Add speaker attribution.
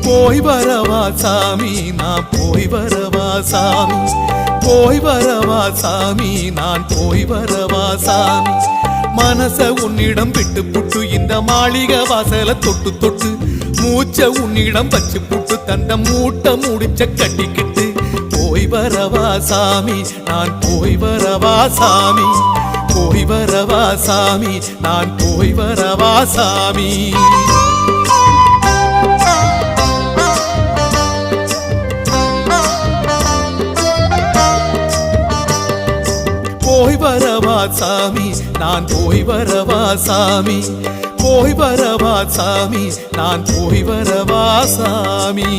Speaker 1: போய் வரவா சாமி நான் போய் வரவா சாமி, போய் வரவா சாமி நான் போய் வரவா சாமி. மனச உன்னிடம் விட்டு புட்டு இந்த மாளிகை வாசல தொட்டு தொட்டு, மூச்ச உன்னிடம் வச்சு புட்டு தந்த மூட்டை முடிச்ச கட்டிக்கிட்டு, போய் வரவா சாமி நான் போய் வரவா சாமி, போய் வரவா சாமி நான் போய் வரவா சாமி. போய் வரவா சாமி நான் போய் வரவா சாமி, போய் வரவா சாமி நான் போய் வரவா சாமி.